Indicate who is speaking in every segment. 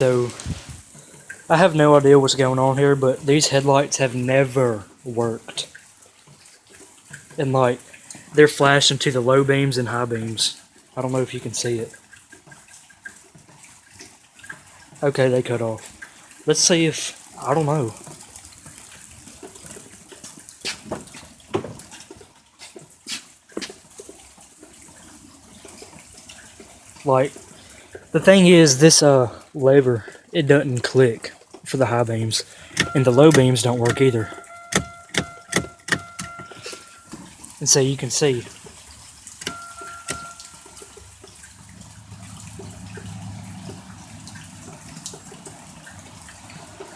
Speaker 1: So I have no idea what's going on here, but these headlights have never worked. And like, they're flashing to the low beams and high beams. I don't know if you can see it. Okay, they cut off. Let's see if, I don't know. Like, the thing is, this lever, it doesn't click for the high beams, and the low beams don't work either. And so you can see,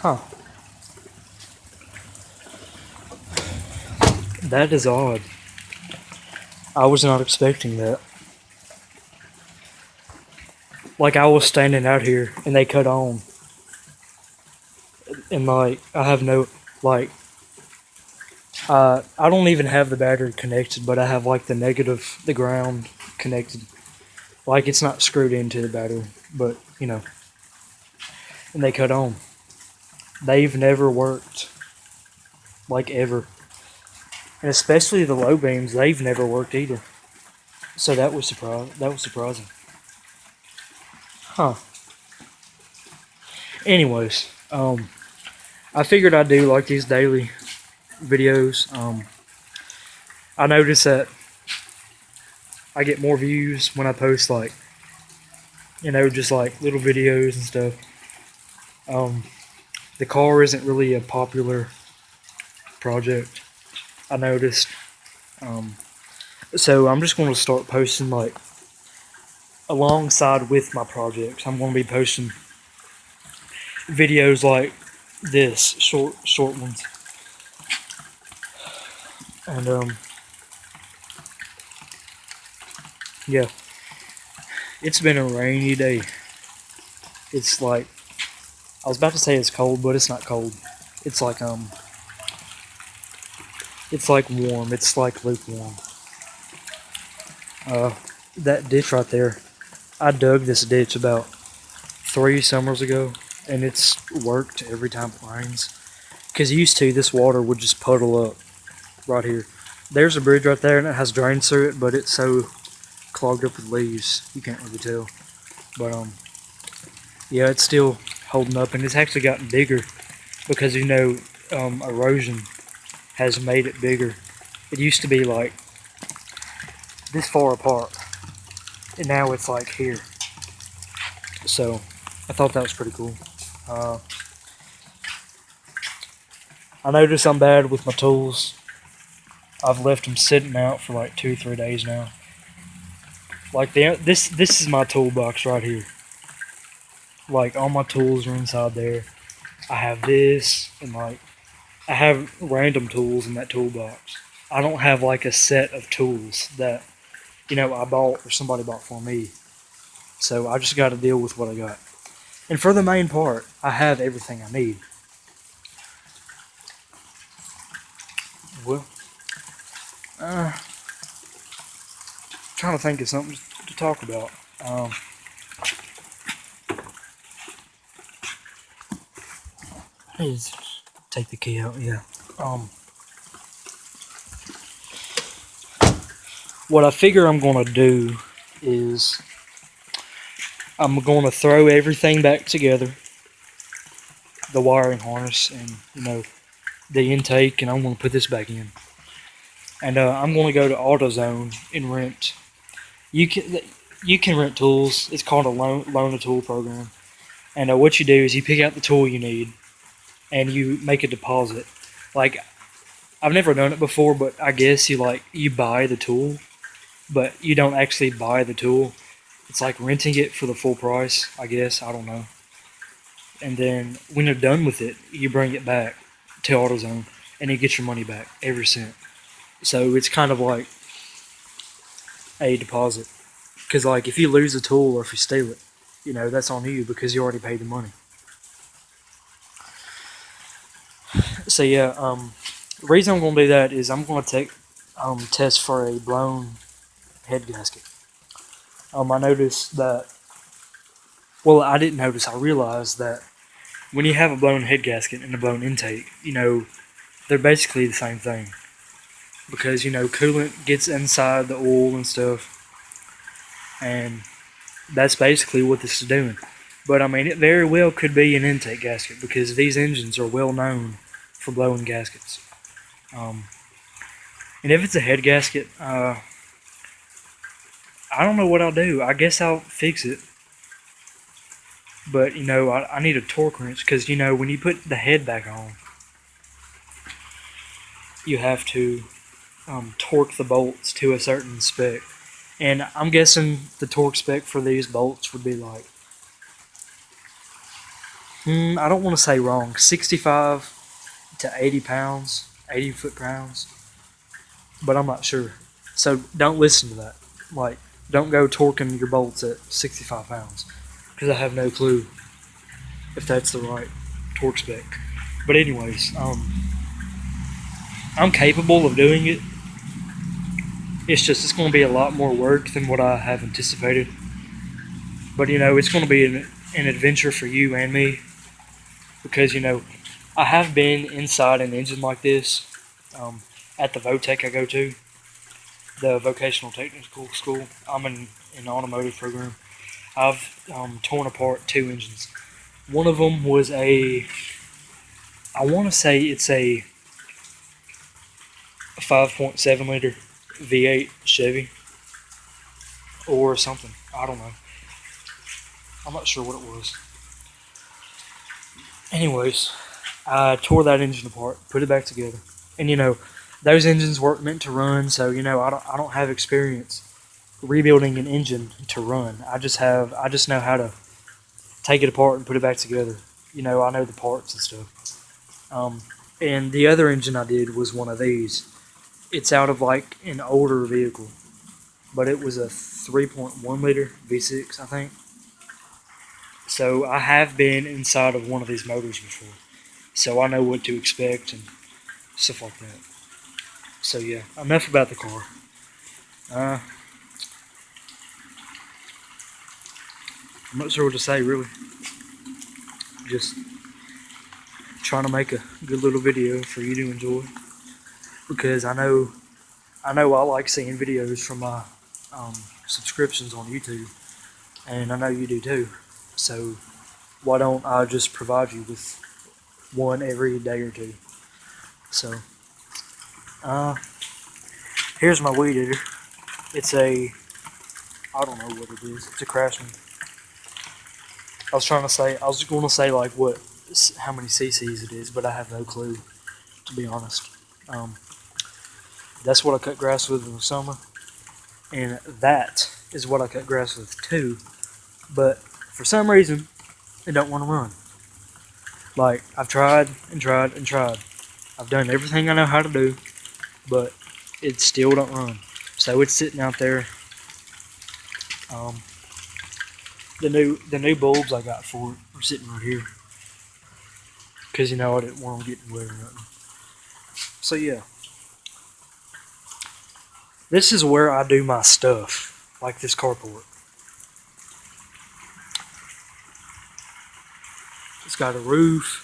Speaker 1: huh? That is odd. I was not expecting that. Like, I was standing out here and they cut on. And like, I have no, like, I don't even have the battery connected, but I have like the ground connected. Like, it's not screwed into the battery, but you know. And they cut on. They've never worked. Like, ever. And especially the low beams, they've never worked either. So that was surprising. Huh. Anyways, I figured I'd do like these daily videos. I noticed that I get more views when I post like, you know, just like little videos and stuff. The car isn't really a popular project, I noticed. So I'm just going to start posting like alongside with my projects. I'm going to be posting videos like this, short ones. And yeah, it's been a rainy day. It's like, I was about to say it's cold, but it's not cold. It's like warm. It's like lukewarm. That ditch right there, I dug this ditch about 3 summers ago, and it's worked every time it rains. Because used to, this water would just puddle up right here. There's a bridge right there, and it has drains through it, but it's so clogged up with leaves, you can't really tell. But yeah, it's still holding up, and it's actually gotten bigger because, you know, erosion has made it bigger. It used to be like this far apart, and now it's like here. So I thought that was pretty cool. I noticed I'm bad with my tools. I've left them sitting out for like 2-3 days now. Like, this is my toolbox right here. Like, all my tools are inside there. I have this, and like, I have random tools in that toolbox. I don't have like a set of tools that, you know, I bought or somebody bought for me. So I just got to deal with what I got. And for the main part, I have everything I need. Well, trying to think of something to talk about. Please take the key out. Yeah. What I figure I'm going to do is I'm going to throw everything back together, the wiring harness and, you know, the intake, and I'm going to put this back in. And I'm going to go to AutoZone and rent. You can rent tools. It's called a loan a tool program. And what you do is you pick out the tool you need, and you make a deposit. Like, I've never done it before, but I guess you buy the tool, but you don't actually buy the tool. It's like renting it for the full price, I guess. I don't know. And then when you're done with it, you bring it back to AutoZone, and you get your money back, every cent. So it's kind of like a deposit. Because like, if you lose a tool or if you steal it, you know, that's on you because you already paid the money. So yeah, the reason I'm going to do that is I'm going to test for a blown head gasket. I noticed that Well, I didn't notice. I realized that when you have a blown head gasket and a blown intake, they're basically the same thing. Because, coolant gets inside the oil and stuff. And that's basically what this is doing. But I mean, it very well could be an intake gasket because these engines are well known for blowing gaskets. And if it's a head gasket, I don't know what I'll do. I guess I'll fix it. But, I need a torque wrench because, when you put the head back on, you have to torque the bolts to a certain spec. And I'm guessing the torque spec for these bolts would be like, I don't want to say wrong, 65 to 80 pounds, 80 foot-pounds, but I'm not sure. So don't listen to that. Like, don't go torquing your bolts at 65 pounds, because I have no clue if that's the right torque spec. But anyways, I'm capable of doing it. It's going to be a lot more work than what I have anticipated. But, it's going to be an adventure for you and me. Because, I have been inside an engine like this at the VOTEC I go to, the Vocational Technical School. I'm in an automotive program. I've torn apart 2 engines. One of them was I want to say it's a 5.7 liter V8 Chevy or something. I don't know. I'm not sure what it was. Anyways, I tore that engine apart, put it back together, and those engines weren't meant to run. So I don't have experience rebuilding an engine to run. I just know how to take it apart and put it back together. I know the parts and stuff. And the other engine I did was one of these. It's out of like an older vehicle, but it was a 3.1 liter V6, I think. So I have been inside of one of these motors before, so I know what to expect and stuff like that. So yeah, enough about the car. I'm not sure what to say really. Just trying to make a good little video for you to enjoy, because I know I like seeing videos from my subscriptions on YouTube, and I know you do too. So why don't I just provide you with one every day or two? So here's my weed eater. It's I don't know what it is. It's a Craftsman. I was going to say like how many cc's it is, but I have no clue, to be honest. That's what I cut grass with in the summer, and that is what I cut grass with too. But for some reason, it don't want to run. Like, I've tried and tried and tried. I've done everything I know how to do, but it still don't run. So it's sitting out there. The new bulbs I got for it are sitting right here, because I didn't want them getting wet or nothing. So yeah, this is where I do my stuff, like this carport. It's got a roof.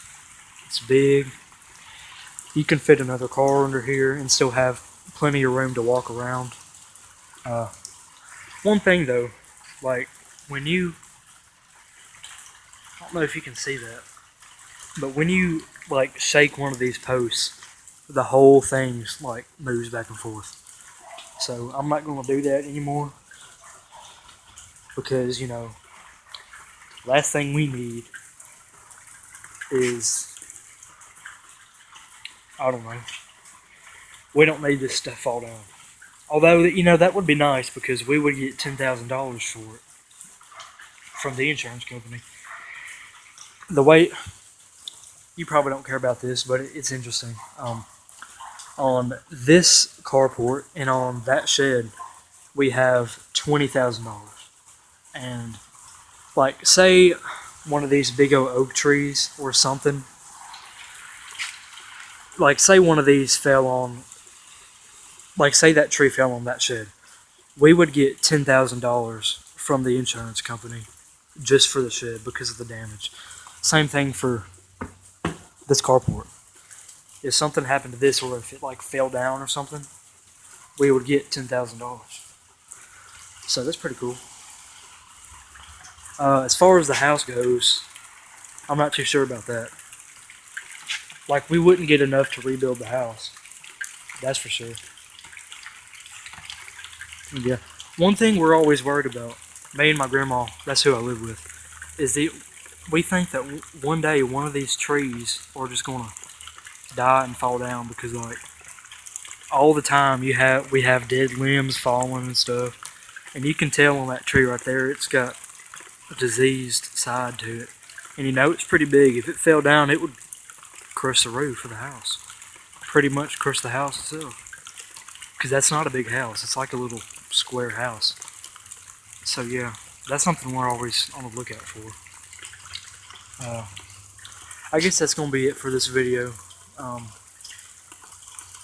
Speaker 1: It's big. You can fit another car under here and still have plenty of room to walk around. One thing though, like when you, I don't know if you can see that, but when you like shake one of these posts, the whole thing like moves back and forth. So I'm not going to do that anymore, because last thing we need is, I don't know, we don't need this stuff fall down. Although, that would be nice, because we would get $10,000 for it from the insurance company. The way, you probably don't care about this, but it's interesting. On this carport and on that shed, we have $20,000. And, like, say one of these big old oak trees or something, like, say one of these fell on, like, say that tree fell on that shed, we would get $10,000 from the insurance company just for the shed because of the damage. Same thing for this carport. If something happened to this, or if it like fell down or something, we would get $10,000. So that's pretty cool. As far as the house goes, I'm not too sure about that. Like, we wouldn't get enough to rebuild the house. That's for sure. Yeah. One thing we're always worried about, me and my grandma, that's who I live with, is that we think that one day one of these trees are just gonna die and fall down, because like all the time we have dead limbs falling and stuff, and you can tell on that tree right there it's got a diseased side to it, and you know it's pretty big. If it fell down, it would crush the roof of the house, pretty much crush the house itself, because that's not a big house. It's like a little square house. So yeah, that's something we're always on the lookout for. I guess that's gonna be it for this video.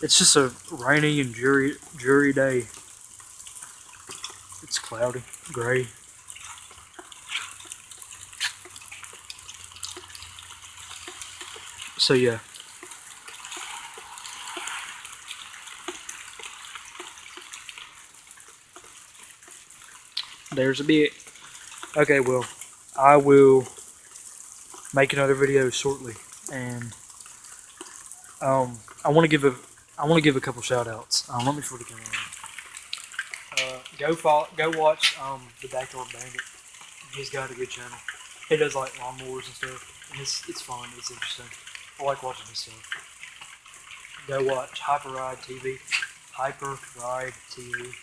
Speaker 1: It's just a rainy and dreary day. It's cloudy, gray. So yeah. There's a bit. Okay, well, I will make another video shortly, and I want to give a couple shout outs. Let me put the camera on. Go watch the Backyard Bandit. He's got a good channel. He does like lawnmowers and stuff, and it's fun. It's interesting. I like watching his stuff. Go watch Hyper Ride TV. Hyper Ride TV.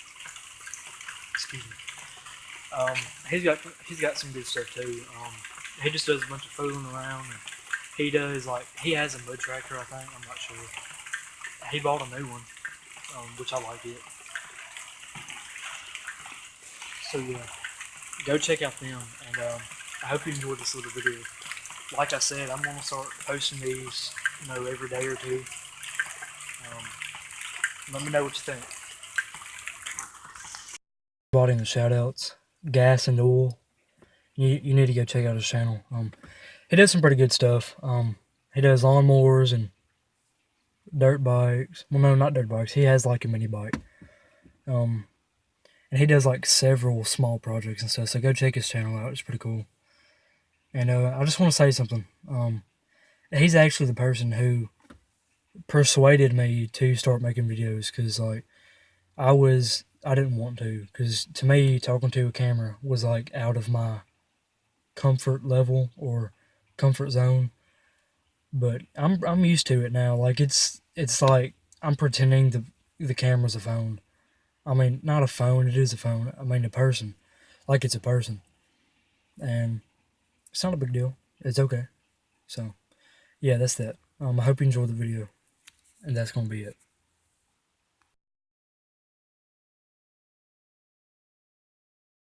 Speaker 1: Excuse me. He's got some good stuff too. He just does a bunch of fooling around, and he has a mud tractor, I think. I'm not sure. He bought a new one, which I like it. So yeah, go check out them, and I hope you enjoyed this little video. Like I said, I'm gonna start posting these, every day or two. Let me know what you think. Bought him the shout outs, Gas and Oil. You need to go check out his channel. He does some pretty good stuff. He does lawnmowers and dirt bikes. Well, no, not dirt bikes. He has like a mini bike. And he does like several small projects and stuff. So go check his channel out. It's pretty cool. And I just want to say something. He's actually the person who persuaded me to start making videos, because like I didn't want to, because to me talking to a camera was like out of my comfort level or comfort zone. But I'm used to it now. Like it's like I'm pretending the camera's a phone. I mean, not a phone, it is a phone. I mean a person. Like it's a person. And it's not a big deal. It's okay. So yeah, that's that. I hope you enjoyed the video. And that's gonna be it.